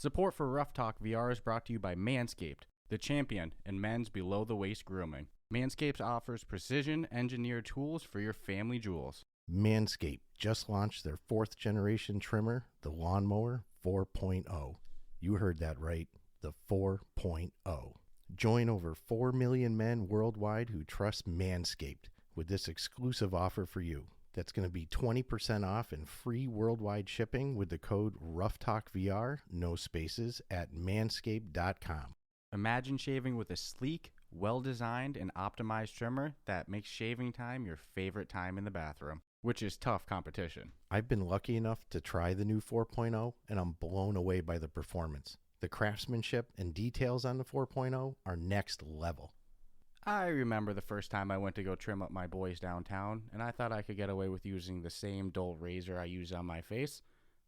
Support for Ruff Talk VR is brought to you by Manscaped, the champion in men's below-the-waist grooming. Manscaped offers precision-engineered tools for your family jewels. Manscaped just launched their 4th generation trimmer, the Lawnmower 4.0. You heard that right, the 4.0. Join over 4 million men worldwide who trust Manscaped with this exclusive offer for you. That's going to be 20% off and free worldwide shipping with the code RuffTalkVR, no spaces, at manscaped.com. Imagine shaving with a sleek, well-designed, and optimized trimmer that makes shaving time your favorite time in the bathroom, which is tough competition. I've been lucky enough to try the new 4.0, and I'm blown away by the performance. The craftsmanship and details on the 4.0 are next level. I remember the first time I went to go trim up my boys downtown, and I thought I could get away with using the same dull razor I use on my face.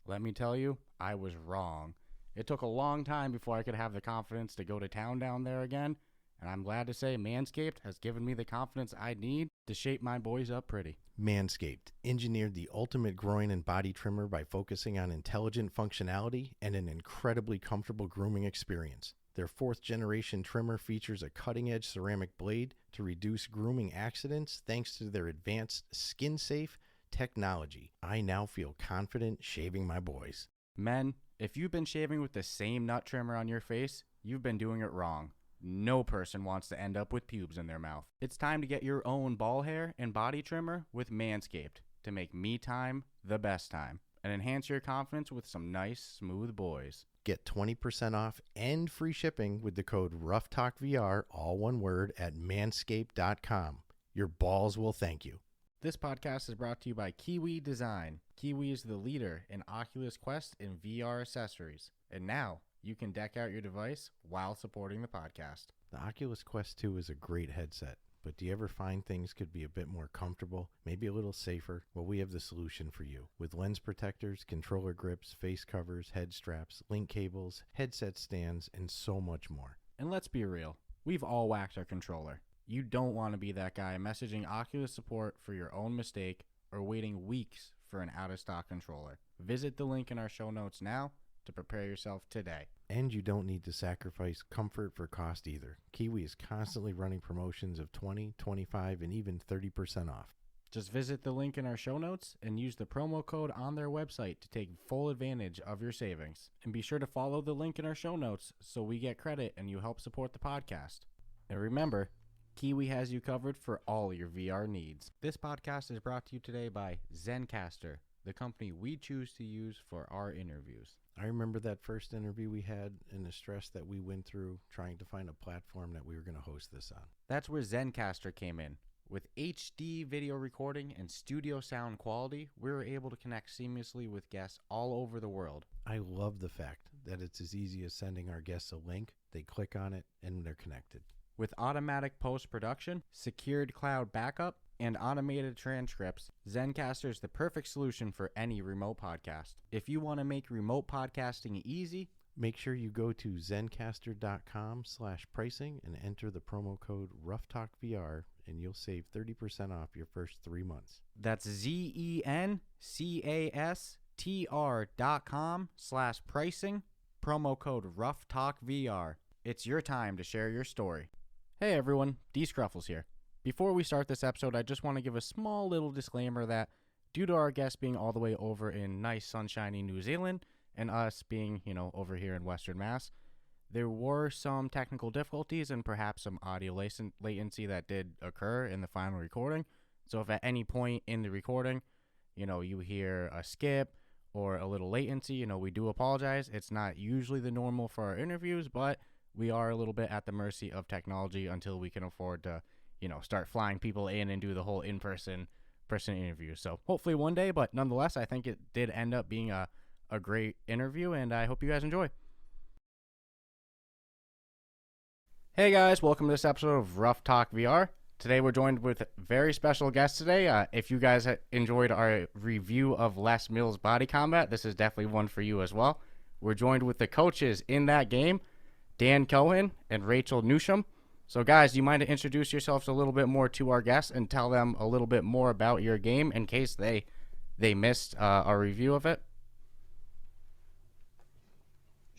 Let me tell you, I was wrong. It took a long time before I could have the confidence to go to town down there again, and I'm glad to say Manscaped has given me the confidence I need to shape my boys up pretty. Manscaped engineered the ultimate groin and body trimmer by focusing on intelligent functionality and an incredibly comfortable grooming experience. Their 4th generation trimmer features a cutting-edge ceramic blade to reduce grooming accidents thanks to their advanced skin-safe technology. I now feel confident shaving my boys. Men, if you've been shaving with the same nut trimmer on your face, you've been doing it wrong. No person wants to end up with pubes in their mouth. It's time to get your own ball hair and body trimmer with Manscaped to make me time the best time and enhance your confidence with some nice, smooth boys. Get 20% off and free shipping with the code RuffTalkVR, all one word, at manscaped.com. Your balls will thank you. This podcast is brought to you by Kiwi Design. Kiwi is the leader in Oculus Quest and VR accessories. And now you can deck out your device while supporting the podcast. The Oculus Quest 2 is a great headset, but do you ever find things could be a bit more comfortable, maybe a little safer? Well, we have the solution for you. With lens protectors, controller grips, face covers, head straps, link cables, headset stands, and so much more. And let's be real, we've all whacked our controller. You don't want to be that guy messaging Oculus support for your own mistake or waiting weeks for an out-of-stock controller. Visit the link in our show notes now to prepare yourself today. And you don't need to sacrifice comfort for cost either. Kiwi is constantly running promotions of 20, 25, and even 30% off. Just visit the link in our show notes and use the promo code on their website to take full advantage of your savings. And be sure to follow the link in our show notes so we get credit and you help support the podcast. And remember, Kiwi has you covered for all your VR needs. This podcast is brought to you today by Zencastr, the company we choose to use for our interviews. I remember that first interview we had and the stress that we went through trying to find a platform that we were going to host this on. That's where Zencastr came in. With HD video recording and studio sound quality, we were able to connect seamlessly with guests all over the world. I love the fact that it's as easy as sending our guests a link, they click on it, and they're connected. With automatic post-production, secured cloud backup, and automated transcripts, Zencastr is the perfect solution for any remote podcast. If you want to make remote podcasting easy, make sure you go to zencastr.com/pricing and enter the promo code RuffTalkVR, and you'll save 30% off your first 3 months. That's zencastr.com/pricing, promo code RuffTalkVR. It's your time to share your story. Hey everyone, Dscruffles here. Before we start this episode, I just want to give a small little disclaimer that due to our guest being all the way over in nice sunshiny New Zealand and us being, over here in Western Mass, there were some technical difficulties and perhaps some audio latency that did occur in the final recording. So if at any point in the recording, you hear a skip or a little latency, we do apologize. It's not usually the normal for our interviews, but we are a little bit at the mercy of technology until we can afford to, start flying people in and do the whole in-person interview. So hopefully one day, but nonetheless, I think it did end up being a great interview, and I hope you guys enjoy. Hey guys, welcome to this episode of Ruff Talk VR. Today we're joined with very special guests today. If you guys enjoyed our review of Les Mills Bodycombat, this is definitely one for you as well. We're joined with the coaches in that game, Dan Cohen and Rachael Newsham. So guys, do you mind to introduce yourselves a little bit more to our guests and tell them a little bit more about your game in case they missed our review of it?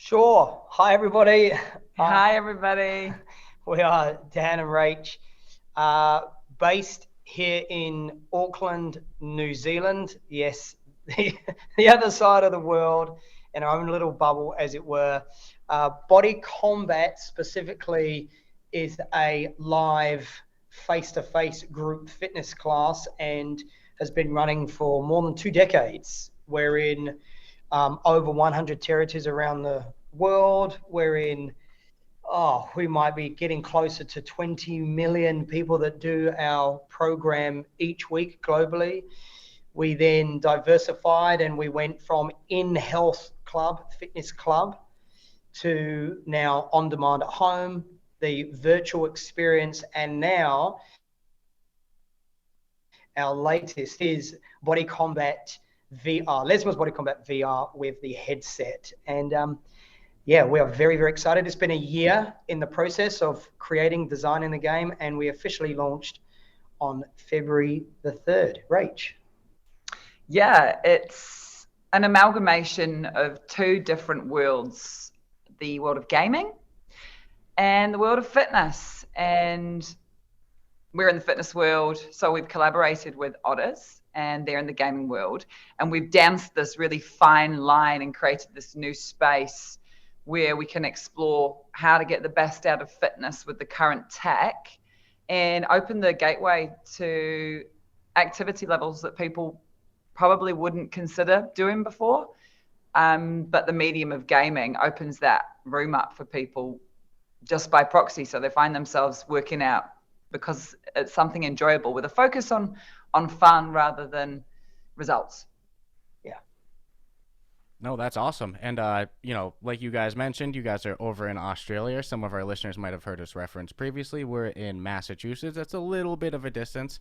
Sure. Hi, everybody. Hi, everybody. We are Dan and Rachael, based here in Auckland, New Zealand. Yes, the other side of the world, in our own little bubble, as it were. Body Combat specifically is a live face-to-face group fitness class and has been running for more than 2 decades. We're in over 100 territories around the world. We're in, we might be getting closer to 20 million people that do our program each week globally. We then diversified and we went from in-health club, fitness club, to now on-demand at home, the virtual experience, and now our latest is Body Combat VR, Les Mills Bodycombat VR with the headset. And yeah, we are very, very excited. It's been a year in the process of creating, designing the game, and we officially launched on February the 3rd. Rach. Yeah, it's an amalgamation of 2 different worlds, the world of gaming and the world of fitness. And we're in the fitness world, so we've collaborated with Otters, and they're in the gaming world. And we've danced this really fine line and created this new space where we can explore how to get the best out of fitness with the current tech and open the gateway to activity levels that people probably wouldn't consider doing before. But the medium of gaming opens that room up for people just by proxy. So they find themselves working out because it's something enjoyable with a focus on fun rather than results. No, that's awesome. And, like you guys mentioned, you guys are over in Australia. Some of our listeners might have heard us reference previously. We're in Massachusetts. That's a little bit of a distance.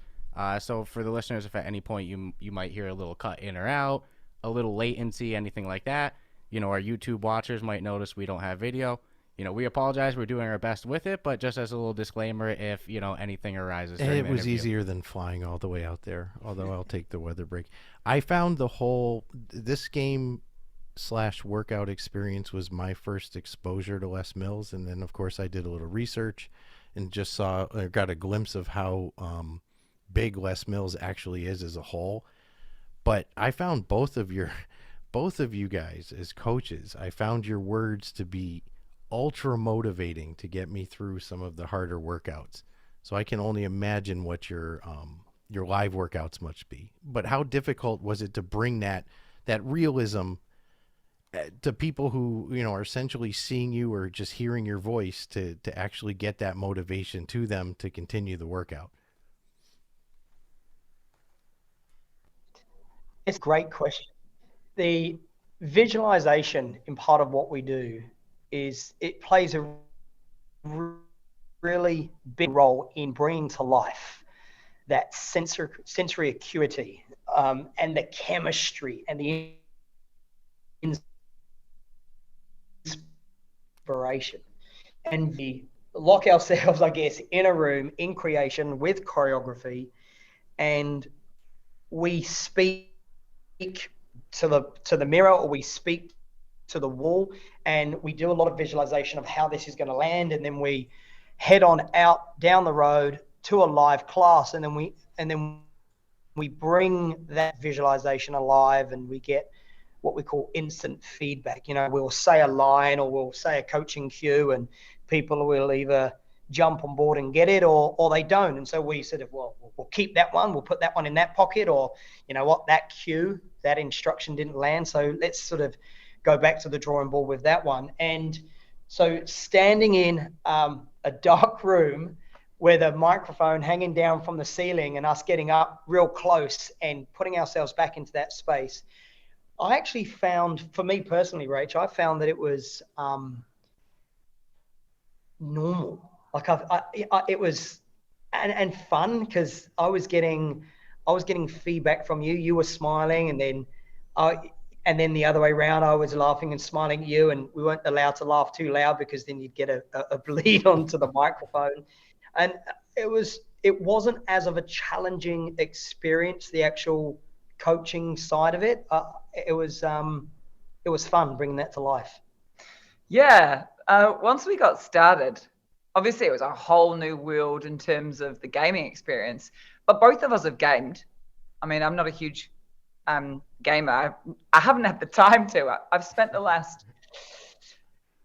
So for the listeners, if at any point you might hear a little cut in or out, a little latency, anything like that, our YouTube watchers might notice we don't have video. We apologize. We're doing our best with it, but just as a little disclaimer, if, anything arises. It was easier than flying all the way out there, although I'll take the weather break. I found this game / workout experience was my first exposure to Les Mills, and then of course I did a little research and just got a glimpse of how big Les Mills actually is as a whole. But I found both of you guys as coaches, I found your words to be ultra motivating to get me through some of the harder workouts. So I can only imagine what your live workouts must be. But how difficult was it to bring that realism to people who are essentially seeing you or just hearing your voice to actually get that motivation to them to continue the workout? It's a great question. The visualization in part of what we do is it plays a really big role in bringing to life that sensory acuity and the chemistry and the inspiration. And we lock ourselves, I guess, in a room in creation with choreography, and we speak to the mirror, or we speak to the wall, and we do a lot of visualization of how this is going to land, and then we head on out down the road to a live class, and then we bring that visualization alive, and we get what we call instant feedback. We'll say a line or we'll say a coaching cue, and people will either jump on board and get it or they don't. And so we sort of, we'll keep that one, we'll put that one in that pocket, or that cue, that instruction didn't land, so let's sort of go back to the drawing board with that one. And so standing in a dark room with a microphone hanging down from the ceiling and us getting up real close and putting ourselves back into that space, I actually found, for me personally, Rach, I found that it was normal. Like it was and fun, because I was getting feedback from you. You were smiling, and then the other way around, I was laughing and smiling at you, and we weren't allowed to laugh too loud because then you'd get a bleed onto the microphone. And it wasn't as of a challenging experience, the actual coaching side of it. It was fun bringing that to life. Yeah. Once we got started, obviously it was a whole new world in terms of the gaming experience. But both of us have gamed. I mean, I'm not a huge gamer. I haven't had the time to. I've spent the last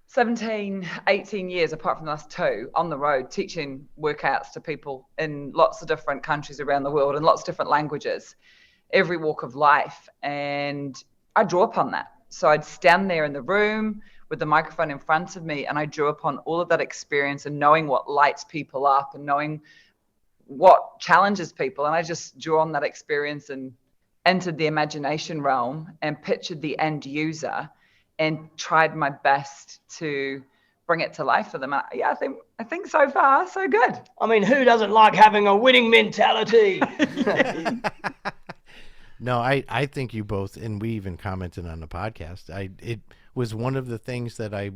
17, 18 years, apart from the last 2, on the road teaching workouts to people in lots of different countries around the world and lots of different languages, every walk of life. And I draw upon that. So I'd stand there in the room with the microphone in front of me, and I drew upon all of that experience and knowing what lights people up and knowing what challenges people. And I just drew on that experience and entered the imagination realm and pictured the end user and tried my best to bring it to life for them. Yeah, I think so far so good. I mean, who doesn't like having a winning mentality? No, I think you both, and we even commented on the podcast. It was one of the things that I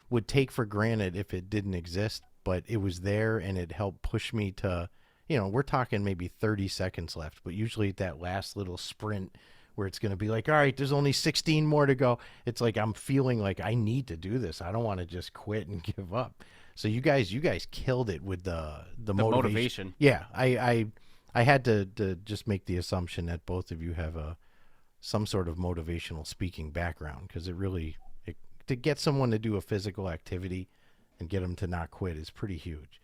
would take for granted if it didn't exist, but it was there and it helped push me to, we're talking maybe 30 seconds left, but usually at that last little sprint where it's going to be like, all right, there's only 16 more to go. It's like I'm feeling like I need to do this. I don't want to just quit and give up. So you guys killed it with the motivation. Yeah, I had to just make the assumption that both of you have some sort of motivational speaking background, because to get someone to do a physical activity and get them to not quit is pretty huge.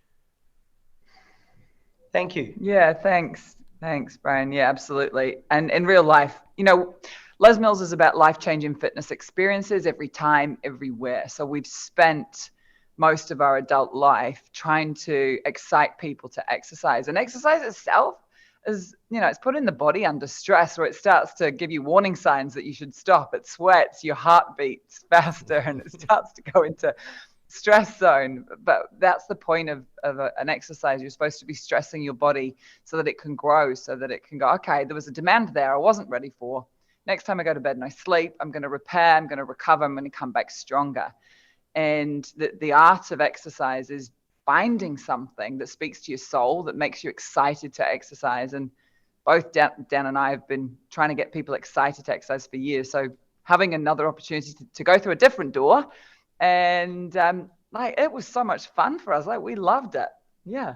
Thank you. Yeah, thanks. Thanks, Brian. Yeah, absolutely. And in real life, Les Mills is about life-changing fitness experiences every time, everywhere. So we've spent most of our adult life trying to excite people to exercise. And exercise itself is, it's putting the body under stress, where it starts to give you warning signs that you should stop. It sweats, your heart beats faster, and it starts to go into stress zone. But that's the point of an exercise. You're supposed to be stressing your body so that it can grow, so that it can go, okay, there was a demand there I wasn't ready for. Next time I go to bed and I sleep, I'm going to repair, I'm going to recover, I'm going to come back stronger. And the art of exercise is finding something that speaks to your soul, that makes you excited to exercise. And both Dan and I have been trying to get people excited to exercise for years. So having another opportunity to go through a different door, and it was so much fun for us. We loved it. Yeah.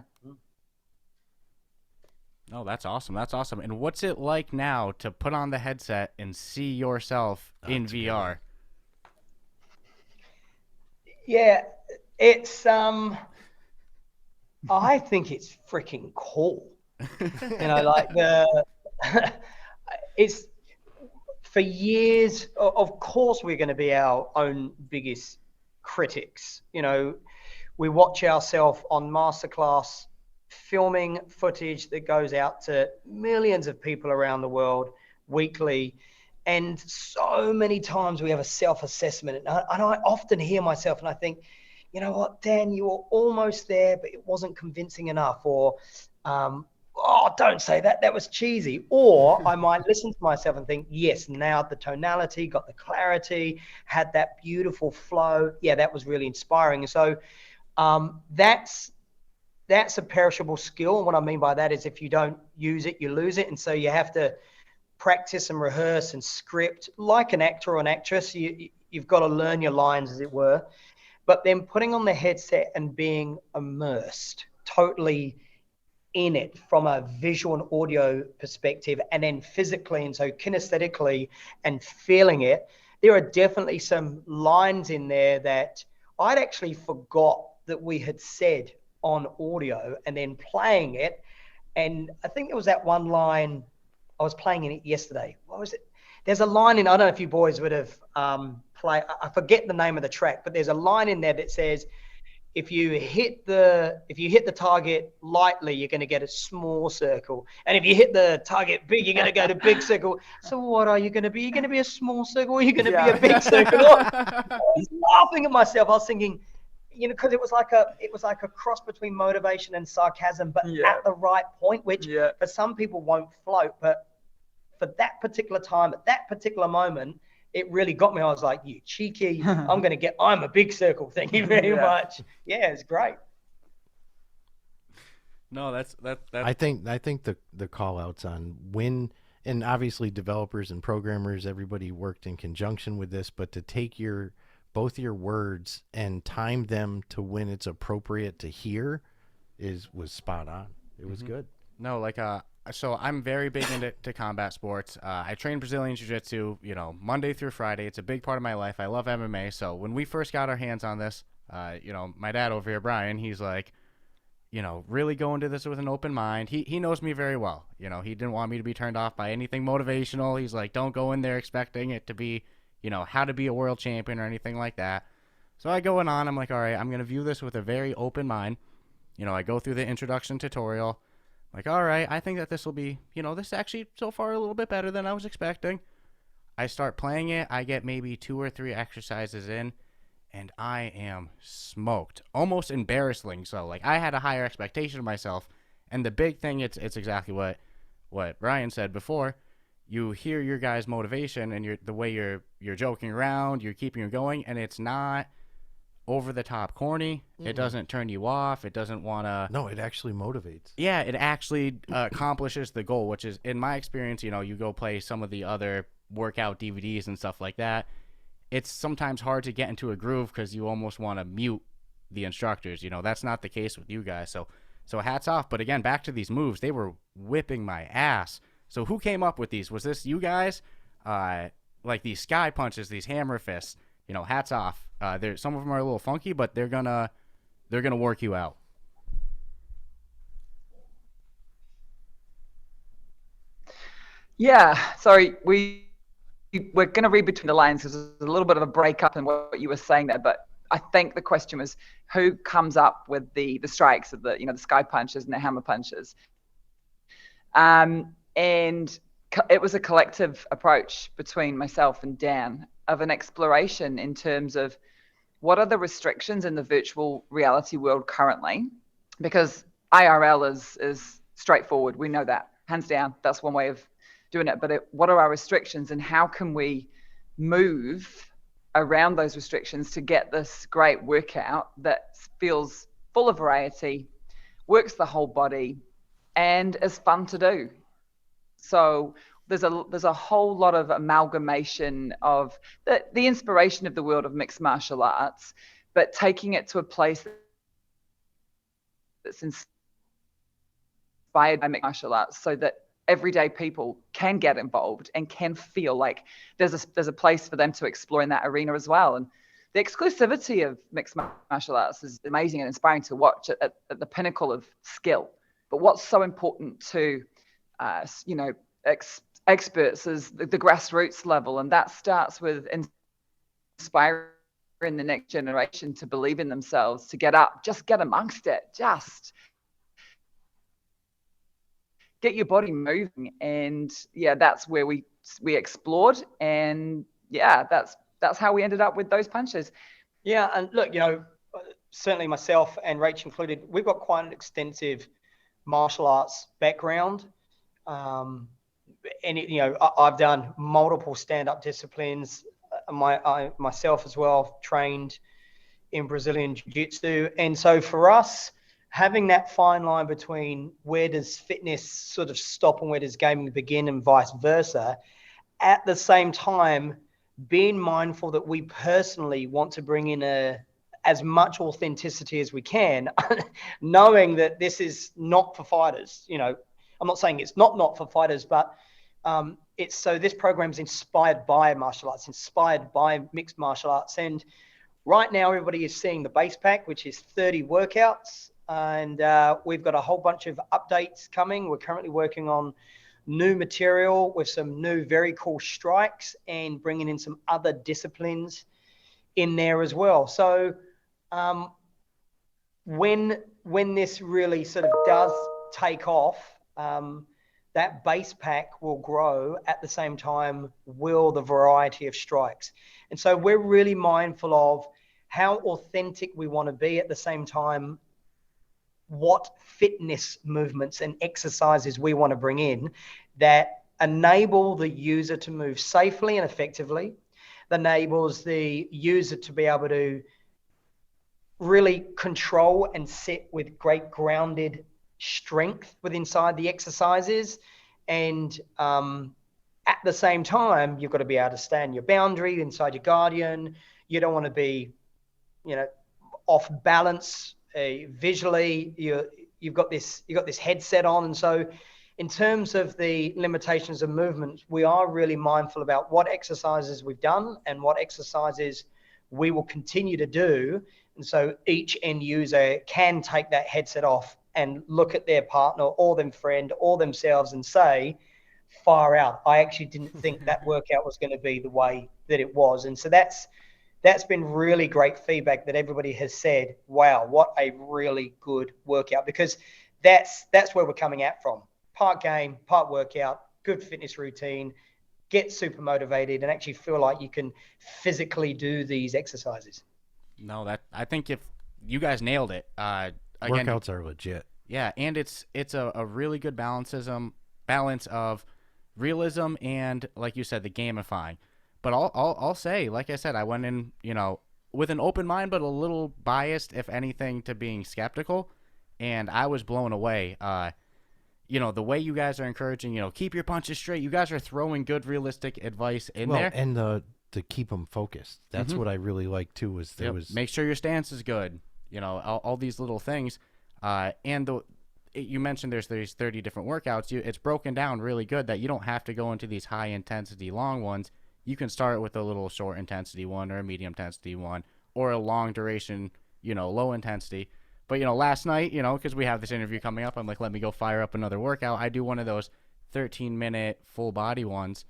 Oh, that's awesome. That's awesome. And what's it like now to put on the headset and see yourself in VR? Good. Yeah, it's I think it's freaking cool. It's for years. Of course, we're going to be our own biggest critics. We watch ourselves on masterclass filming footage that goes out to millions of people around the world weekly. And so many times we have a self-assessment. And I often hear myself and I think, you know what, Dan, you were almost there, but it wasn't convincing enough. Or, oh, don't say that. That was cheesy. Or I might listen to myself and think, yes, nailed the tonality, got the clarity, had that beautiful flow. Yeah, that was really inspiring. And so that's a perishable skill. And what I mean by that is if you don't use it, you lose it. And so you have to practice and rehearse and script like an actor or an actress. You've got to learn your lines, as it were. But then putting on the headset and being immersed totally in it from a visual and audio perspective, and then physically, and so kinesthetically and feeling it, there are definitely some lines in there that I'd actually forgot that we had said on audio, and then playing it. And I think there was that one line, I was playing in it yesterday. What was it? There's a line in, I don't know if you boys would have played, I forget the name of the track, but there's a line in there that says, if you hit the target lightly, you're going to get a small circle. And if you hit the target big, you're going to go to big circle. So what are you going to be? You're going to be a small circle, or you're going to be a big circle? I was laughing at myself. I was thinking, because it was like a cross between motivation and sarcasm, but at the right point, which for some people won't float. But for that particular time, at that particular moment, it really got me. I was like, you cheeky, I'm a big circle. Thank you very much. Yeah, it's great. No, that's. I think the call outs on when, and obviously developers and programmers, everybody worked in conjunction with this, but to take both your words and time them to when it's appropriate to hear was spot on. It was good. No, like so I'm very big into combat sports. I train Brazilian Jiu-Jitsu, Monday through Friday. It's a big part of my life. I love MMA. So when we first got our hands on this, my dad over here, Brian, he's like, really go into this with an open mind. He knows me very well. He didn't want me to be turned off by anything motivational. He's like, don't go in there expecting it to be, how to be a world champion or anything like that. So I go in on, I'm like, all right, I'm going to view this with a very open mind. I go through the introduction tutorial. Like, all right, I think that this will be, this is actually so far a little bit better than I was expecting. I start playing it. I get maybe 2 or 3 exercises in, and I am smoked. Almost embarrassing. So, like, I had a higher expectation of myself. And the big thing, it's exactly what Brian said before. You hear your guys' motivation and the way you're joking around, you're keeping it going, and it's not over the top corny. It doesn't turn you off. It doesn't want to. No, it actually motivates. Yeah, it actually accomplishes the goal, which is, in my experience, you go play some of the other workout DVDs and stuff like that. It's sometimes hard to get into a groove because you almost want to mute the instructors. That's not the case with you guys. So hats off. But again, back to these moves, they were whipping my ass. So who came up with these? Was this you guys? Like these sky punches, these hammer fists. Hats off. Some of them are a little funky, but they're gonna work you out. Yeah, sorry, we're going to read between the lines because there's a little bit of a breakup in what you were saying there. But I think the question was, who comes up with the strikes of the sky punches and the hammer punches? And it was a collective approach between myself and Dan of an exploration in terms of what are the restrictions in the virtual reality world currently, because IRL is straightforward. We know that, hands down. That's one way of doing it. But what are our restrictions, and how can we move around those restrictions to get this great workout that feels full of variety, works the whole body, and is fun to do? So there's a whole lot of amalgamation of the inspiration of the world of mixed martial arts, but taking it to a place that's inspired by mixed martial arts, so that everyday people can get involved and can feel like there's a place for them to explore in that arena as well. And the exclusivity of mixed martial arts is amazing and inspiring to watch at the pinnacle of skill. But what's so important to experts is the grassroots level, and that starts with inspiring the next generation to believe in themselves, to get up, just get amongst it, just get your body moving. And yeah, that's where we explored, and yeah, that's how we ended up with those punches. Yeah, and look, certainly myself and Rachel included, we've got quite an extensive martial arts background. And I've done multiple stand-up disciplines. Myself as well trained in Brazilian Jiu-Jitsu, and so for us, having that fine line between where does fitness sort of stop and where does gaming begin, and vice versa, at the same time being mindful that we personally want to bring in as much authenticity as we can, knowing that this is not for fighters. I'm not saying it's not for fighters, but this program's inspired by martial arts, inspired by mixed martial arts. And right now, everybody is seeing the base pack, which is 30 workouts. And we've got a whole bunch of updates coming. We're currently working on new material with some new, very cool strikes, and bringing in some other disciplines in there as well. So when this really sort of does take off, that base pack will grow. At the same time will the variety of strikes. And so we're really mindful of how authentic we want to be, at the same time what fitness movements and exercises we want to bring in that enable the user to move safely and effectively, that enables the user to be able to really control and sit with great grounded strength inside the exercises. And at the same time, you've got to be able to stand your boundary inside your guardian. You don't want to be, off balance visually. You've got this headset on, and so in terms of the limitations of movement, we are really mindful about what exercises we've done and what exercises we will continue to do. And so each end user can take that headset off and look at their partner or their friend or themselves and say, far out, I actually didn't think that workout was going to be the way that it was. And so that's been really great feedback, that everybody has said, wow, what a really good workout, because that's where we're coming at from. Part game, part workout, good fitness routine, get super motivated and actually feel like you can physically do these exercises. No, I think if you guys nailed it. Again, workouts are legit. Yeah, and it's a really good balance of realism and, like you said, the gamifying. But I'll say, like I said, I went in, with an open mind, but a little biased, if anything, to being skeptical, and I was blown away. The way you guys are encouraging, keep your punches straight. You guys are throwing good, realistic advice in there. And to keep them focused. That's what I really like too. Was there was make sure your stance is good. All these little things. And you mentioned there's 30 different workouts. It's broken down really good that you don't have to go into these high intensity long ones. You can start with a little short intensity one or a medium intensity one or a long duration, low intensity. But, last night, because we have this interview coming up, I'm like, let me go fire up another workout. I do one of those 13-minute full body ones.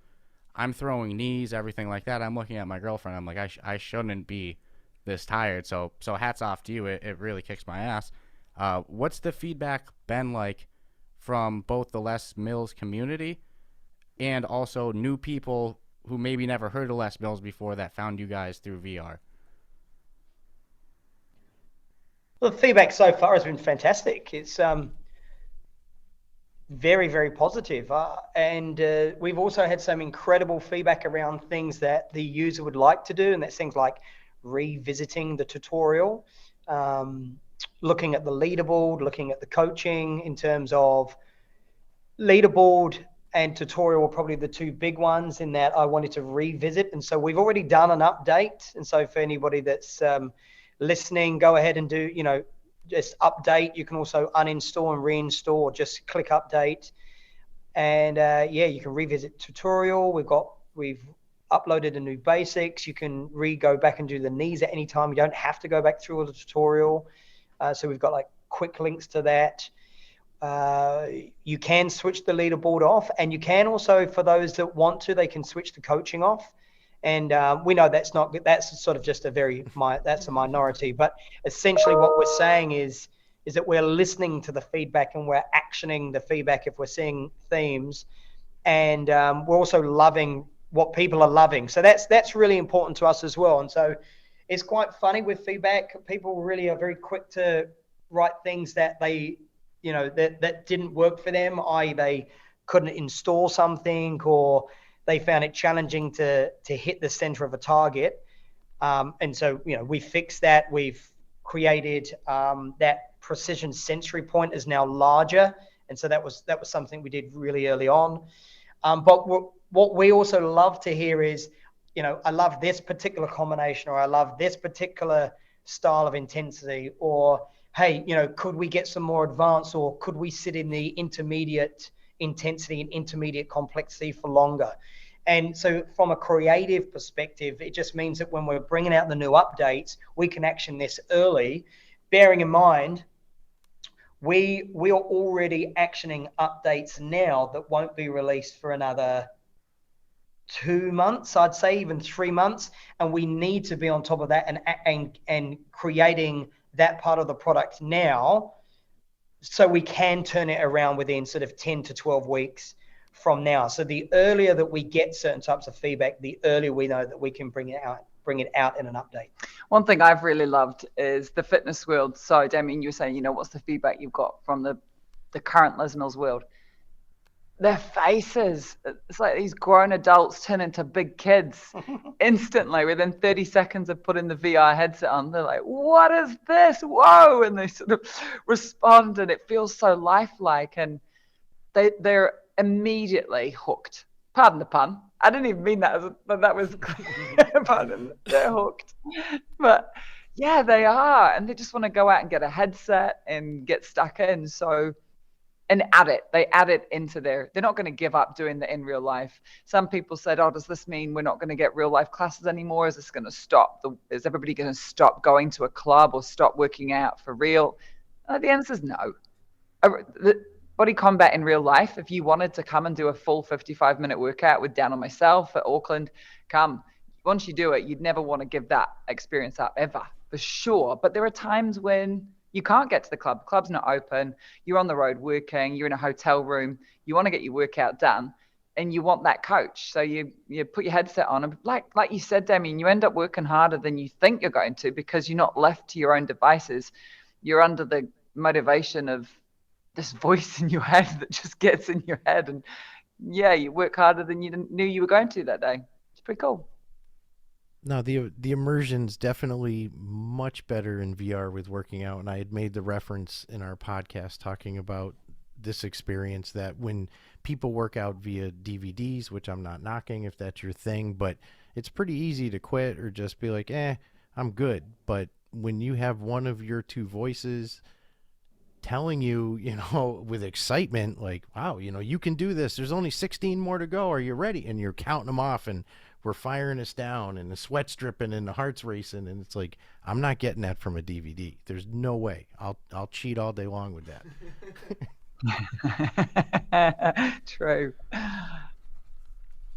I'm throwing knees, everything like that. I'm looking at my girlfriend. I'm like, I shouldn't be this tired. So hats off to you. It really kicks my ass. What's the feedback been like from both the Les Mills community and also new people who maybe never heard of Les Mills before that found you guys through VR? Well, the feedback so far has been fantastic. It's very, very positive. And we've also had some incredible feedback around things that the user would like to do. And that's things like revisiting the tutorial, looking at the leaderboard, looking at the coaching. In terms of leaderboard and tutorial were probably the two big ones in that I wanted to revisit. And so we've already done an update. And so for anybody that's listening, go ahead and do, just update. You can also uninstall and reinstall, just click update. And you can revisit tutorial. We've uploaded a new basics. You can go back and do the knees at any time. You don't have to go back through all the tutorial. So we've got like quick links to that. You can switch the leaderboard off, and you can also, for those that want to, they can switch the coaching off. And we know that's sort of just that's a minority. But essentially what we're saying is that we're listening to the feedback and we're actioning the feedback if we're seeing themes. And we're also loving what people are loving. So that's really important to us as well. And so it's quite funny with feedback. People really are very quick to write things that they, that didn't work for them, i.e. they couldn't install something, or they found it challenging to hit the center of a target. And so, we fixed that. We've created that precision sensory point is now larger. And so that was something we did really early on. But what we also love to hear is, I love this particular combination, or I love this particular style of intensity, or, hey, could we get some more advanced, or could we sit in the intermediate intensity and intermediate complexity for longer? And so from a creative perspective, it just means that when we're bringing out the new updates, we can action this early, bearing in mind, we are already actioning updates now that won't be released for another 2 months, I'd say even 3 months. And we need to be on top of that and creating that part of the product now, so we can turn it around within sort of 10 to 12 weeks from now. So the earlier that we get certain types of feedback, the earlier we know that we can bring it out in an update. One thing I've really loved is the fitness world. So Damien, you were saying, what's the feedback you've got from the current Les Mills world? Their faces, it's like these grown adults turn into big kids instantly within 30 seconds of putting the VR headset on. They're like, what is this? Whoa. And they sort of respond, and it feels so lifelike, and they're immediately hooked. Pardon the pun, I didn't even mean that. That was pardon, they're hooked. But yeah, they are, and they just want to go out and get a headset and get stuck in. So, and they add it into they're not going to give up doing that in real life. Some people said, oh, does this mean we're not going to get real life classes anymore? Is this going to stop? Is everybody going to stop going to a club or stop working out for real? The answer is no. The body combat in real life, if you wanted to come and do a full 55-minute workout with Dan or myself at Auckland, come. Once you do it, you'd never want to give that experience up ever, for sure. But there are times when you can't get to the club. The club's not open. You're on the road working. You're in a hotel room. You want to get your workout done, and you want that coach. So you put your headset on, and like you said, Damien, you end up working harder than you think you're going to because you're not left to your own devices. You're under the motivation of this voice in your head that just gets in your head, and yeah, you work harder than you knew you were going to that day. It's pretty cool. No, the immersion's definitely much better in VR with working out, and I had made the reference in our podcast talking about this experience that when people work out via DVDs, which I'm not knocking if that's your thing, but it's pretty easy to quit or just be like, I'm good. But when you have one of your two voices telling you, with excitement, like, wow, you can do this. There's only 16 more to go. Are you ready? And you're counting them off, and we're firing us down, and the sweat's dripping, and the heart's racing, and it's like, I'm not getting that from a DVD. There's no way. I'll cheat all day long with that. True.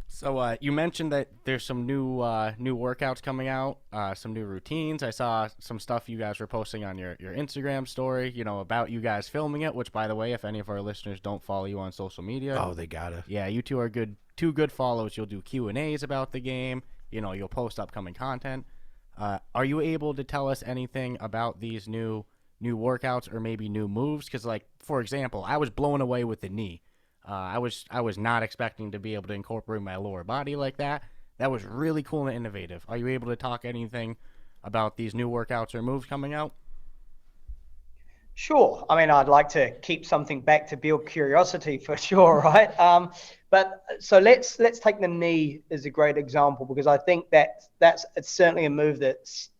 So you mentioned that there's some new workouts coming out, some new routines. I saw some stuff you guys were posting on your Instagram story, about you guys filming it, which, by the way, if any of our listeners don't follow you on social media. Oh, they gotta. Yeah, you two are two good follows. You'll do Q&As about the game. You'll post upcoming content. Are you able to tell us anything about these new workouts or maybe new moves? Because, like, for example, I was blown away with the knee. I was not expecting to be able to incorporate my lower body like that. That was really cool and innovative. Are you able to talk anything about these new workouts or moves coming out? Sure. I mean, I'd like to keep something back to build curiosity for sure, right? But so let's take the knee as a great example, because I think it's certainly a move that's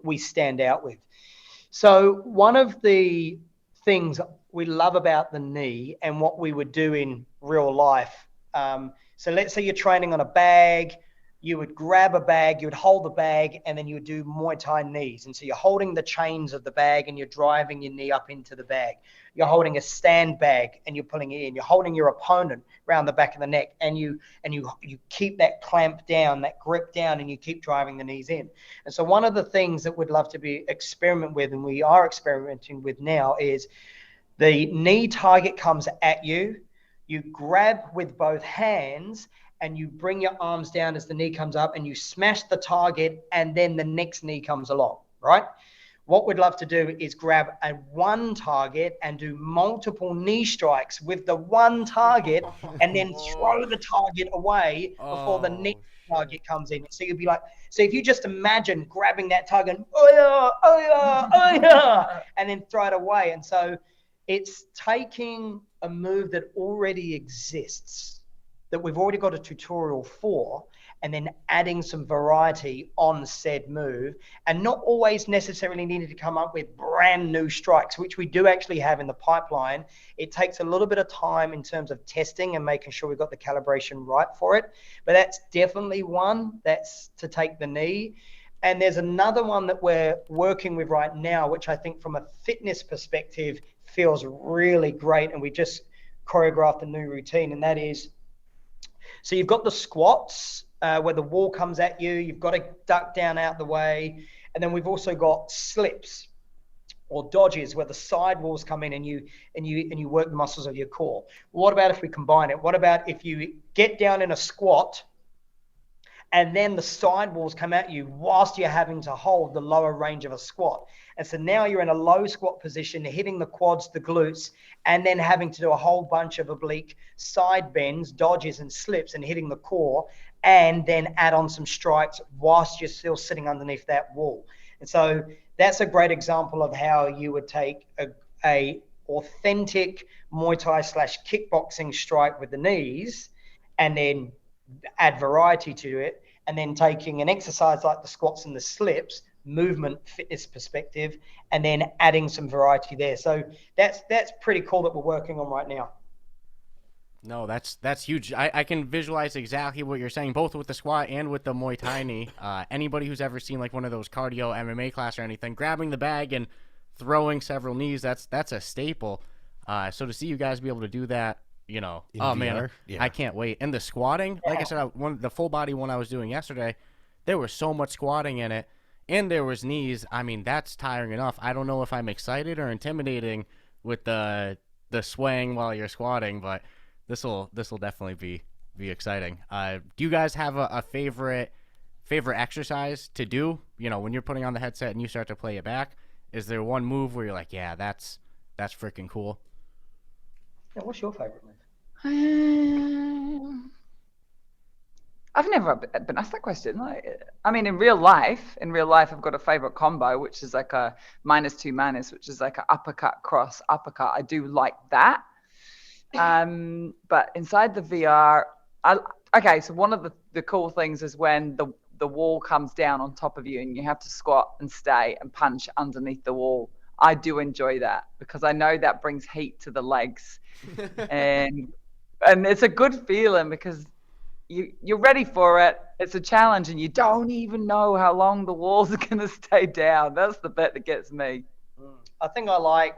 we stand out with. So one of the things we love about the knee and what we would do in real life. So let's say you're training on a bag, you would grab a bag, you would hold the bag, and then you would do Muay Thai knees. And so you're holding the chains of the bag and you're driving your knee up into the bag. You're holding a stand bag and you're pulling it in. You're holding your opponent around the back of the neck, and you keep that clamp down, that grip down, and you keep driving the knees in. And so one of the things that we'd love to experiment with, and we are experimenting with now, is the knee target comes at you. You grab with both hands and you bring your arms down as the knee comes up, and you smash the target, and then the next knee comes along, right? What we'd love to do is grab one target and do multiple knee strikes with the one target, and then throw the target away before the next target comes in. So you'd be like, so if you just imagine grabbing that target, and then throw it away. And so it's taking a move that already exists, that we've already got a tutorial for, and then adding some variety on said move, and not always necessarily needing to come up with brand new strikes, which we do actually have in the pipeline. It takes a little bit of time in terms of testing and making sure we've got the calibration right for it. But that's definitely one that's to take the knee. And there's another one that we're working with right now, which I think from a fitness perspective feels really great. And we just choreographed a new routine, and that is, so you've got the squats where the wall comes at you, you've got to duck down out the way. And then we've also got slips or dodges where the side walls come in and you work the muscles of your core. What about if we combine it? What about if you get down in a squat and then the side walls come at you whilst you're having to hold the lower range of a squat? And so now you're in a low squat position, hitting the quads, the glutes, and then having to do a whole bunch of oblique side bends, dodges and slips, and hitting the core, and then add on some strikes whilst you're still sitting underneath that wall. And so that's a great example of how you would take a authentic Muay Thai / kickboxing strike with the knees, and then add variety to it, and then taking an exercise like the squats and the slips, movement fitness perspective, and then adding some variety there. So that's pretty cool that we're working on right now. No, that's huge. I can visualize exactly what you're saying, both with the squat and with the Muay Thai knee. Anybody who's ever seen like one of those cardio MMA class or anything, grabbing the bag and throwing several knees, that's a staple. So to see you guys be able to do that, you know, In oh VR? man, Yeah. I can't wait. And the squatting, like I said, the full body one I was doing yesterday, there was so much squatting in it, and there was knees. I mean, that's tiring enough. I don't know if I'm excited or intimidating with the swaying while you're squatting, but this'll definitely be exciting. Do you guys have a favorite exercise to do? You know, when you're putting on the headset and you start to play it back, is there one move where you're like, yeah, that's freaking cool? Yeah, what's your favorite move? I've never been asked that question. I mean, in real life, I've got a favorite combo, which is like a -2-, which is like an uppercut, cross, uppercut. I do like that. But inside the VR, so one of the cool things is when the wall comes down on top of you and you have to squat and stay and punch underneath the wall. I do enjoy that because I know that brings heat to the legs, and it's a good feeling because you're ready for it. It's a challenge, and you don't even know how long the walls are going to stay down. That's the bit that gets me. I think I like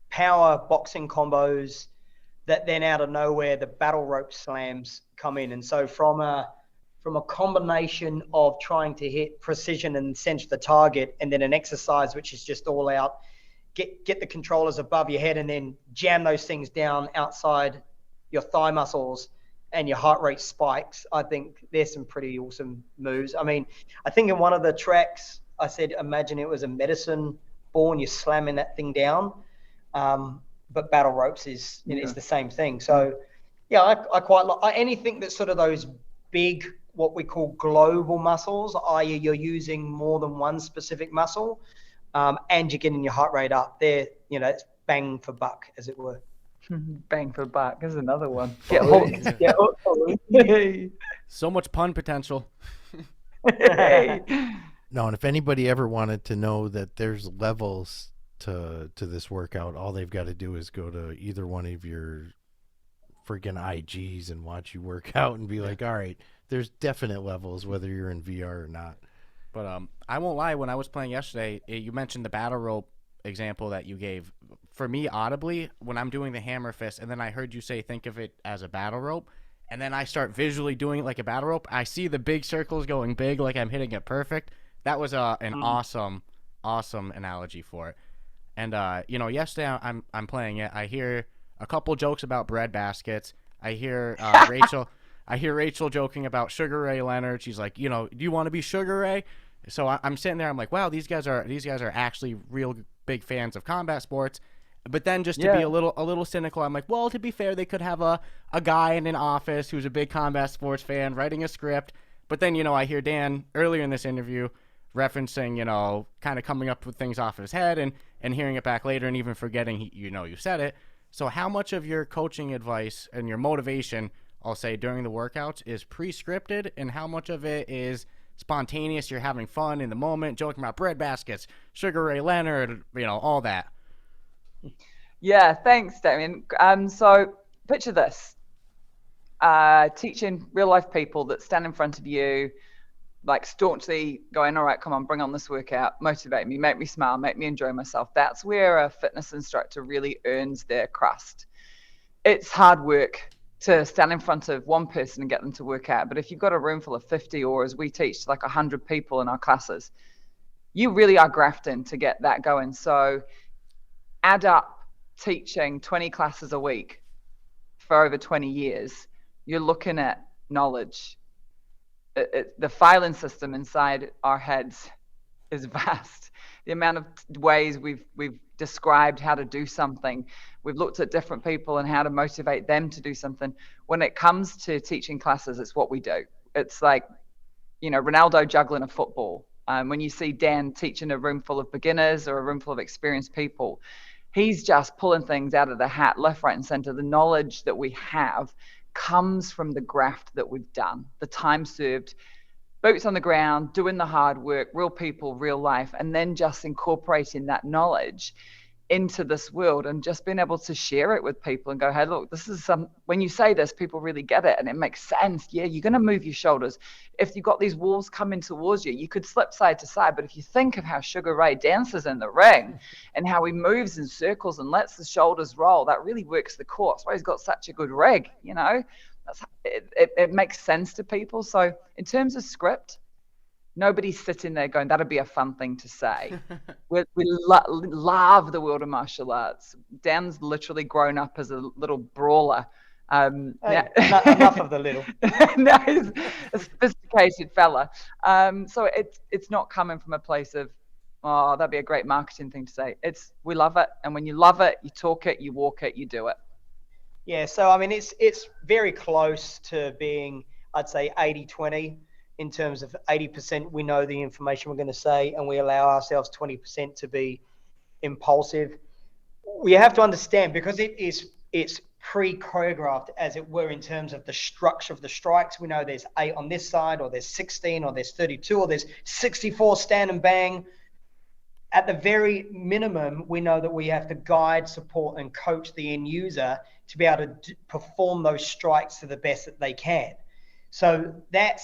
power boxing combos that then out of nowhere the battle rope slams come in, and so from a combination of trying to hit precision and cinch the target, and then an exercise which is just all out, get the controllers above your head and then jam those things down outside your thigh muscles and your heart rate spikes. I think there's some pretty awesome moves. I mean, I think in one of the tracks I said, imagine it was a medicine ball and you're slamming that thing down. But battle ropes is the same thing. So yeah, I quite like anything that's sort of those big, what we call global muscles, i.e. you're using more than one specific muscle, and you're getting your heart rate up there. You know, it's bang for buck, as it were. Bang for buck is another one. Get hooked. Get hooked. So much pun potential. No, and if anybody ever wanted to know that there's levels to this workout, all they've got to do is go to either one of your friggin' IGs and watch you work out and be like, all right, there's definite levels whether you're in VR or not. But I won't lie, when I was playing yesterday, you mentioned the battle rope example that you gave. For me, audibly, when I'm doing the hammer fist, and then I heard you say think of it as a battle rope, and then I start visually doing it like a battle rope, I see the big circles going big like I'm hitting it perfect. That was an awesome analogy for it. And you know, yesterday I'm playing it. I hear a couple jokes about bread baskets. I hear Rachel joking about Sugar Ray Leonard. She's like, you know, do you want to be Sugar Ray? So I'm sitting there. I'm like, wow, these guys are actually real big fans of combat sports. But then just to be a little cynical, I'm like, well, to be fair, they could have a guy in an office who's a big combat sports fan writing a script. But then, you know, I hear Dan earlier in this interview referencing, you know, kind of coming up with things off his head and hearing it back later and even forgetting, you said it. So how much of your coaching advice and your motivation, I'll say, during the workouts is pre-scripted, and how much of it is spontaneous? You're having fun in the moment, joking about bread baskets, Sugar Ray Leonard, you know, all that. Yeah, thanks, Damien. So picture this. Teaching real life people that stand in front of you, like staunchly going, all right, come on, bring on this workout, motivate me, make me smile, make me enjoy myself. That's where a fitness instructor really earns their crust. It's hard work to stand in front of one person and get them to work out. But if you've got a room full of 50, or as we teach, like 100 people in our classes, you really are grafting to get that going. So add up teaching 20 classes a week for over 20 years, you're looking at knowledge. The filing system inside our heads is vast. The amount of ways we've described how to do something, we've looked at different people and how to motivate them to do something. When it comes to teaching classes, it's what we do. It's like, you know, Ronaldo juggling a football. When you see Dan teaching a room full of beginners or a room full of experienced people, he's just pulling things out of the hat, left, right, and center. The knowledge that we have comes from the graft that we've done, the time served, boots on the ground, doing the hard work, real people, real life, and then just incorporating that knowledge into this world and just being able to share it with people and go, hey, look, this is when you say this, people really get it and it makes sense. Yeah, you're going to move your shoulders. If you've got these walls coming towards you, you could slip side to side. But if you think of how Sugar Ray dances in the ring and how he moves in circles and lets the shoulders roll, that really works the core. That's why he's got such a good rig, you know. It makes sense to people. So in terms of script, nobody's sitting there going, that'd be a fun thing to say. we love the world of martial arts. Dan's literally grown up as a little brawler. Enough of the little. No, he's a sophisticated fella. So it's not coming from a place of, oh, that'd be a great marketing thing to say. We love it. And when you love it, you talk it, you walk it, you do it. Yeah, so I mean, it's very close to being, I'd say, 80-20 in terms of 80% we know the information we're going to say, and we allow ourselves 20% to be impulsive. We have to understand, because it's pre-choreographed, as it were, in terms of the structure of the strikes. We know there's 8 on this side, or there's 16, or there's 32, or there's 64 stand and bang. At the very minimum, we know that we have to guide, support, and coach the end user to be able to perform those strikes to the best that they can. So that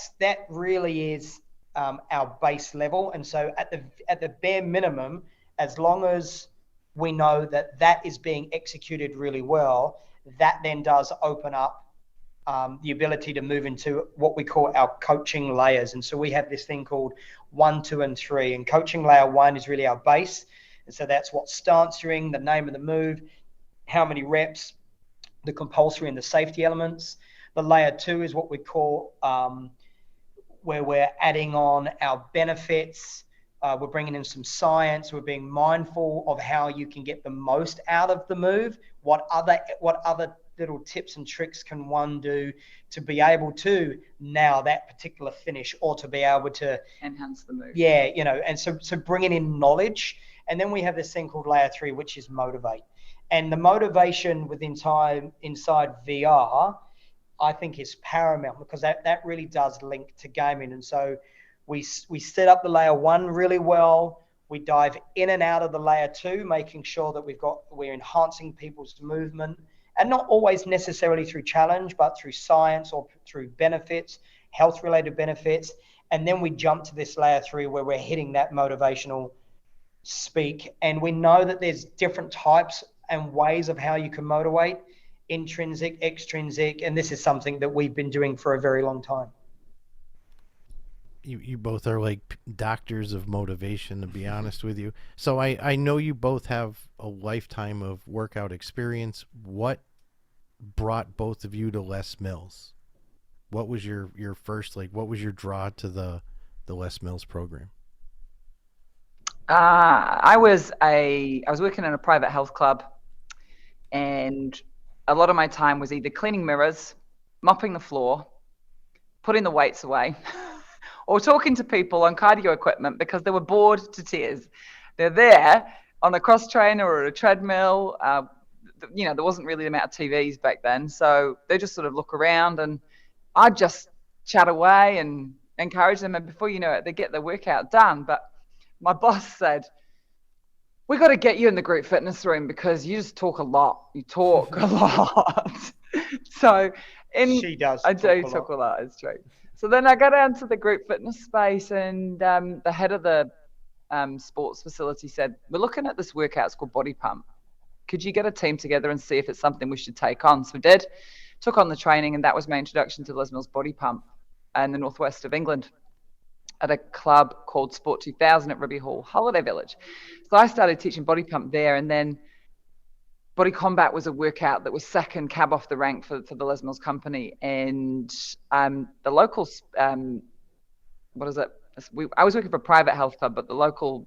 really is our base level. And so at the bare minimum, as long as we know that is being executed really well, that then does open up the ability to move into what we call our coaching layers. And so we have this thing called 1, 2, and 3. And coaching layer 1 is really our base. And so that's what stance you're in, the name of the move, how many reps, the compulsory and the safety elements. The layer 2 is what we call where we're adding on our benefits. We're bringing in some science. We're being mindful of how you can get the most out of the move. What other little tips and tricks can one do to be able to nail that particular finish, or to be able to enhance the move? Yeah, you know, and so bringing in knowledge. And then we have this thing called layer 3, which is motivate. And the motivation inside VR, I think, is paramount, because that really does link to gaming. And so we set up the layer 1 really well. We dive in and out of the layer 2, making sure that we're enhancing people's movement, and not always necessarily through challenge, but through science or through benefits, health-related benefits. And then we jump to this layer 3 where we're hitting that motivational speak. And we know that there's different types and ways of how you can motivate: intrinsic, extrinsic, and this is something that we've been doing for a very long time. You both are like doctors of motivation, to be honest with you. So I know you both have a lifetime of workout experience. What brought both of you to Les Mills? What was your first, what was your draw to the Les Mills program? I was working in a private health club, and a lot of my time was either cleaning mirrors, mopping the floor, putting the weights away, or talking to people on cardio equipment because they were bored to tears. They're there on a cross trainer or a treadmill. There wasn't really the amount of TVs back then, so they just sort of look around, and I'd just chat away and encourage them, and before you know it, they get their workout done. But my boss said, we got to get you in the group fitness room because you just talk a lot. You talk a lot. So she does. I do talk a lot. It's true. So then I got down to the group fitness space, and the head of the sports facility said, we're looking at this workout. It's called Body Pump. Could you get a team together and see if it's something we should take on? So we did. Took on the training, and that was my introduction to Les Mills Body Pump in the northwest of England, at a club called Sport 2000 at Ribby Hall, Holiday Village. So I started teaching body pump there, and then body combat was a workout that was second cab off the rank for the Les Mills company. And the local, I was working for a private health club, but the local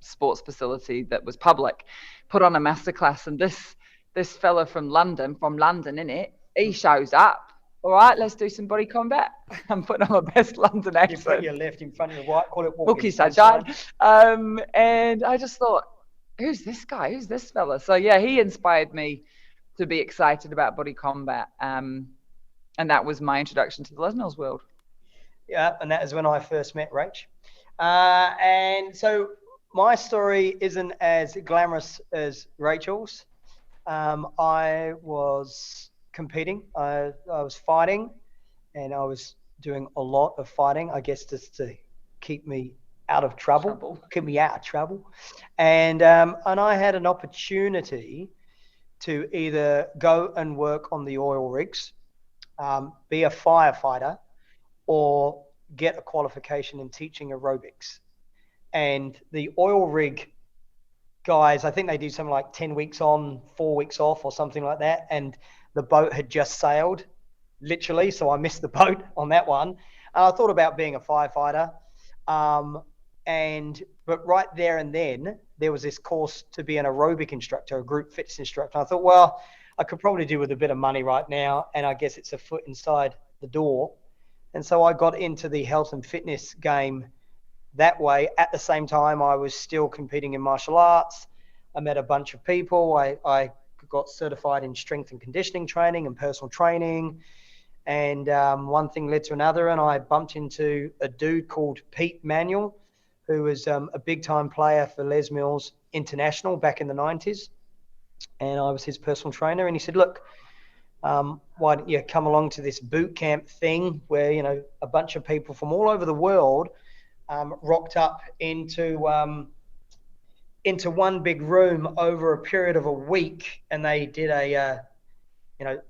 sports facility that was public put on a masterclass, and this fella from London, innit, he shows up. All right, let's do some body combat. I'm putting on my best London accent. You put your left in front of your right, call it walking sunshine. And I just thought, who's this guy? Who's this fella? So yeah, he inspired me to be excited about body combat. And that was my introduction to the Les Mills world. Yeah, and that is when I first met Rach. And so my story isn't as glamorous as Rachel's. I was competing. I was fighting, and I was doing a lot of fighting, I guess, just to keep me out of trouble. Keep me out of trouble. And I had an opportunity to either go and work on the oil rigs, be a firefighter, or get a qualification in teaching aerobics. And the oil rig guys, I think they do something like 10 weeks on, 4 weeks off or something like that. And the boat had just sailed, literally. So I missed the boat on that one. And I thought about being a firefighter. But right there and then, there was this course to be an aerobic instructor, a group fitness instructor. I thought, well, I could probably do with a bit of money right now. And I guess it's a foot inside the door. And so I got into the health and fitness game that way. At the same time, I was still competing in martial arts. I met a bunch of people. I got certified in strength and conditioning training and personal training. And one thing led to another, and I bumped into a dude called Pete Manuel, who was a big-time player for Les Mills International back in the 90s. And I was his personal trainer. And he said, look, why don't you come along to this boot camp thing where, you know, a bunch of people from all over the world rocked up into one big room over a period of a week, and they did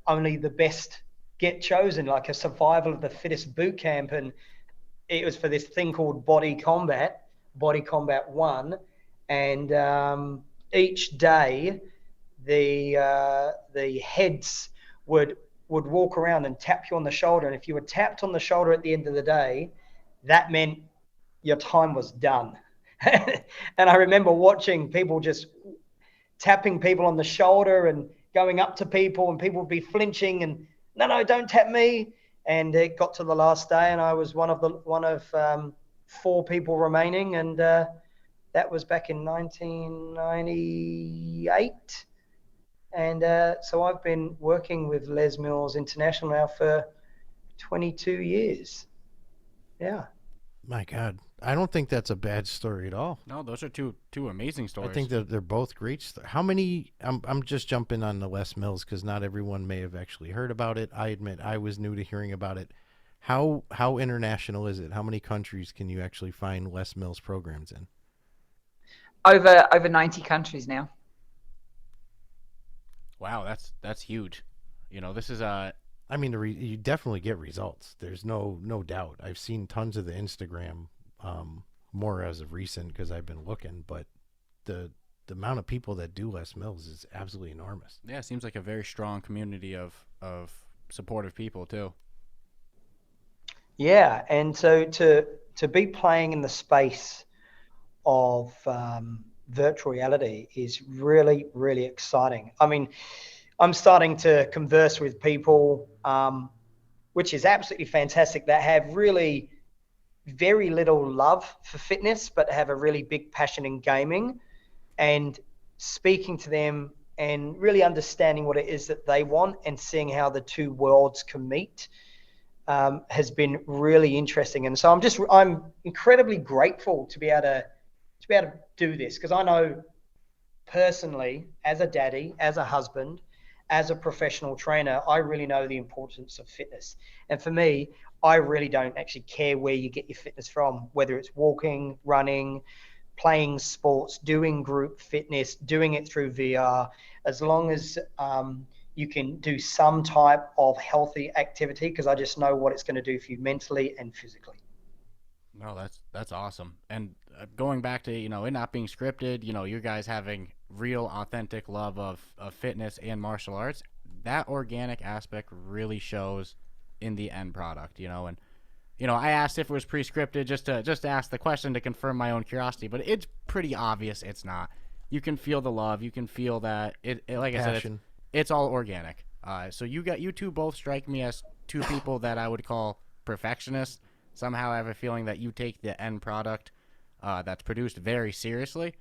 only the best get chosen, like a survival of the fittest boot camp. And it was for this thing called Bodycombat 1. And each day the heads would walk around and tap you on the shoulder. And if you were tapped on the shoulder at the end of the day, that meant your time was done. And I remember watching people just tapping people on the shoulder and going up to people, and people would be flinching and no, don't tap me. And it got to the last day, and I was one of 4 people remaining, and that was back in 1998. And so I've been working with Les Mills International now for 22 years. Yeah. My God, I don't think that's a bad story at all. No, those are two amazing stories. I think that they're both great. How many? I'm just jumping on the Les Mills because not everyone may have actually heard about it. I admit I was new to hearing about it. How international is it? How many countries can you actually find Les Mills programs in? Over 90 countries now. Wow, that's huge. You know, this is I mean, you definitely get results. There's no doubt. I've seen tons of the Instagram, more as of recent because I've been looking, but the amount of people that do Les Mills is absolutely enormous. Yeah, it seems like a very strong community of supportive people too. Yeah, and so to be playing in the space of virtual reality is really, really exciting. I mean, I'm starting to converse with people, which is absolutely fantastic, that have really very little love for fitness, but have a really big passion in gaming, and speaking to them and really understanding what it is that they want and seeing how the two worlds can meet has been really interesting. And so I'm incredibly grateful to be able to do this, because I know personally, as a daddy, as a husband, as a professional trainer, I really know the importance of fitness. And for me, I really don't actually care where you get your fitness from, whether it's walking, running, playing sports, doing group fitness, doing it through VR, as long as you can do some type of healthy activity, because I just know what it's going to do for you mentally and physically. No, that's awesome. And going back to, you know, it not being scripted, you know, you guys having real authentic love of fitness and martial arts, that organic aspect really shows in the end product, you know. And, you know, I asked if it was pre-scripted just to ask the question to confirm my own curiosity, but it's pretty obvious it's not. You can feel the love, you can feel that it like Passion. I said, it's all organic. So you two both strike me as two people that I would call perfectionists. Somehow I have a feeling that you take the end product that's produced very seriously.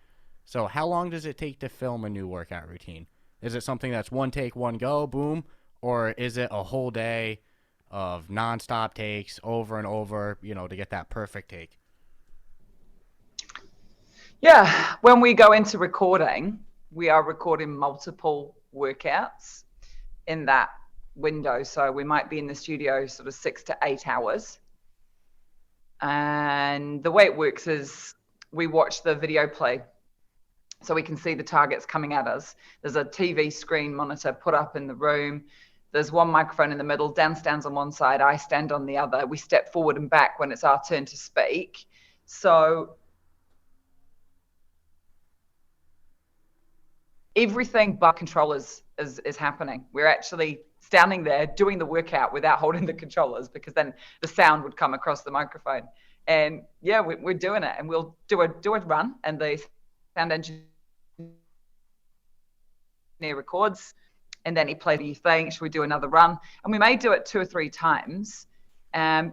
So how long does it take to film a new workout routine? Is it something that's one take, one go, boom? Or is it a whole day of nonstop takes over and over, to get that perfect take? Yeah, when we go into recording, we are recording multiple workouts in that window. So we might be in the studio sort of 6 to 8 hours. And the way it works is we watch the video play so we can see the targets coming at us. There's a TV screen monitor put up in the room. There's one microphone in the middle. Dan stands on one side, I stand on the other. We step forward and back when it's our turn to speak. So everything but controllers is happening. We're actually standing there doing the workout without holding the controllers, because then the sound would come across the microphone. And yeah, we're doing it, and we'll do a run, and the sound engineer records, and then he plays, what do you think? Should we do another run? And we may do it 2 or 3 times. So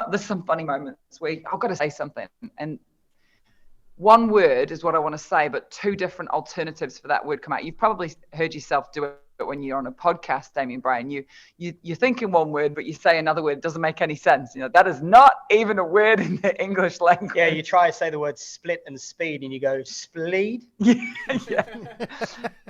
there's some funny moments where I've got to say something, and one word is what I want to say, but 2 different alternatives for that word come out. You've probably heard yourself do it when you're on a podcast, Damien Brian. You're thinking one word, but you say another word. It doesn't make any sense. That is not even a word in the English language. Yeah, you try to say the word split and speed, and you go spleed. Yeah.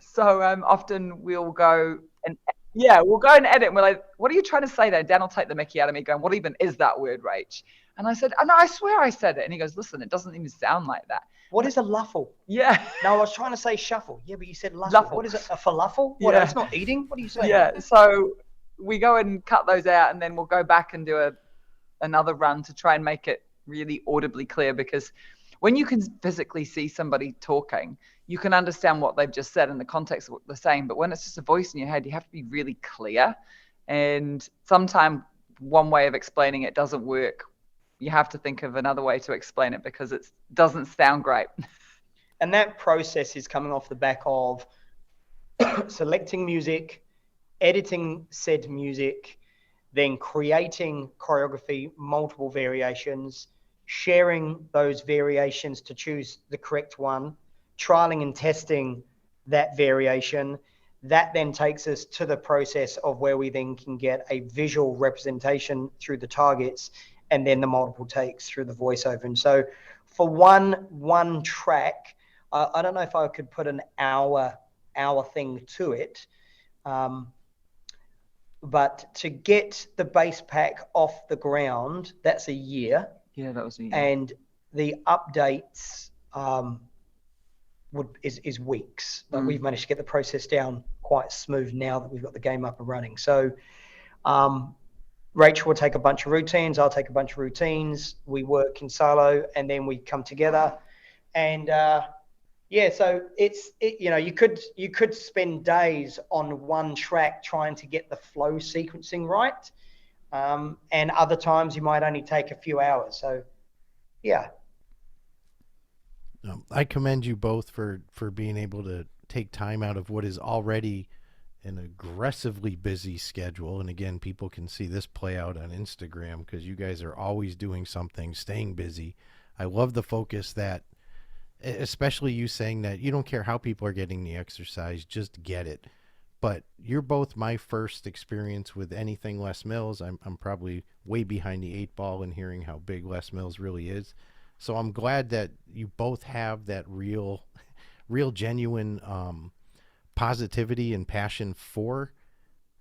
So often we'll go and edit, and we're like, what are you trying to say there? Dan will take the mickey out of me, going, what even is that word, Rach? And I said, oh, no, I swear I said it. And he goes, listen, it doesn't even sound like that. What is a luffle? Yeah. No, I was trying to say shuffle. Yeah, but you said luffle. What is it? A falafel? What? Yeah. It's not eating? What are you saying? Yeah. So we go and cut those out, and then we'll go back and do another run to try and make it really audibly clear, because when you can physically see somebody talking, you can understand what they've just said in the context of what they're saying. But when it's just a voice in your head, you have to be really clear. And sometimes one way of explaining it doesn't work. You have to think of another way to explain it, because it doesn't sound great. And that process is coming off the back of selecting music, editing said music, then creating choreography, multiple variations, sharing those variations to choose the correct one, trialing and testing that variation. That then takes us to the process of where we then can get a visual representation through the targets, and then the multiple takes through the voiceover. And so for one track, I don't know if I could put an hour thing to it, but to get the base pack off the ground, that's a year. Yeah, that was a year. And the updates is weeks. But we've managed to get the process down quite smooth now that we've got the game up and running. So Rachel will take a bunch of routines, I'll take a bunch of routines, we work in silo, and then we come together. And so you could spend days on one track trying to get the flow sequencing right, and other times you might only take a few hours. So yeah. I commend you both for being able to take time out of what is already an aggressively busy schedule. And again, people can see this play out on Instagram, because you guys are always doing something, staying busy. I love the focus that, especially you saying that you don't care how people are getting the exercise, just get it. But you're both my first experience with anything Les Mills. I'm probably way behind the 8 ball in hearing how big Les Mills really is. So I'm glad that you both have that real genuine positivity and passion for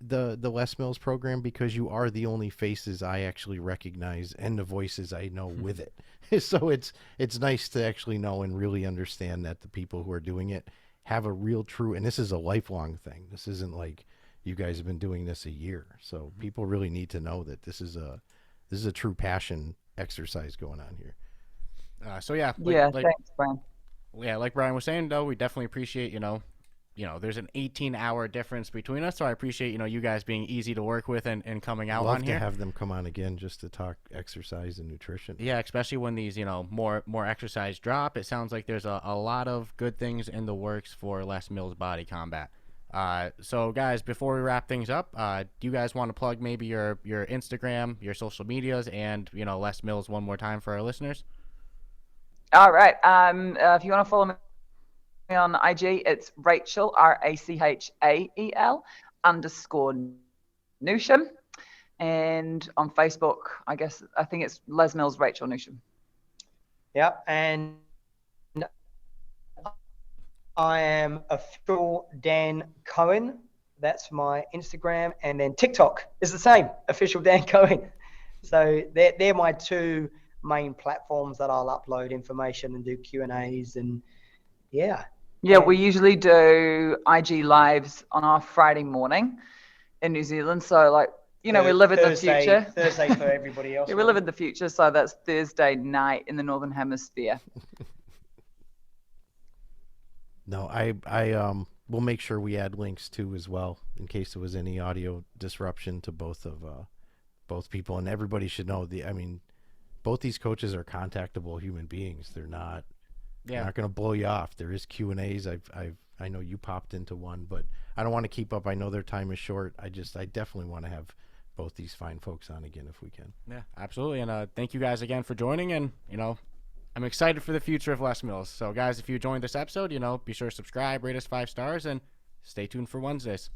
the Les Mills program, because you are the only faces I actually recognize and the voices I know with it. So it's nice to actually know and really understand that the people who are doing it have a real true, and this is a lifelong thing. This isn't like you guys have been doing this a year. So people really need to know that this is a true passion exercise going on here. Thanks, Brian. Yeah, like Brian was saying, though, we definitely appreciate, there's an 18-hour difference between us, so I appreciate, you guys being easy to work with and coming out on here. Love to have them come on again just to talk exercise and nutrition. Yeah, especially when these, more exercise drop. It sounds like there's a lot of good things in the works for Les Mills Bodycombat. So, guys, before we wrap things up, do you guys want to plug maybe your Instagram, your social medias, and, Les Mills one more time for our listeners? All right. If you want to follow me on IG, it's Rachael, RACHAEL _Newsham. And on Facebook, I think it's Les Mills Rachael Newsham. Yeah, and I am official Dan Cohen. That's my Instagram, and then TikTok is the same, official Dan Cohen. So they're my two main platforms that I'll upload information and do Q&As, and yeah. Yeah, we usually do IG lives on our Friday morning in New Zealand. So like, we live in the future. Thursday for everybody else. Yeah, we live in the future, so that's Thursday night in the Northern Hemisphere. No, I will make sure we add links too as well in case there was any audio disruption to both people, and everybody should know both these coaches are contactable human beings. They're not going to blow you off. There is Q&As. I know you popped into one, but I don't want to keep up. I know their time is short. I definitely want to have both these fine folks on again if we can. Yeah, absolutely. And thank you guys again for joining. And, I'm excited for the future of Les Mills. So, guys, if you enjoyed this episode, be sure to subscribe, rate us 5 stars, and stay tuned for Wednesdays.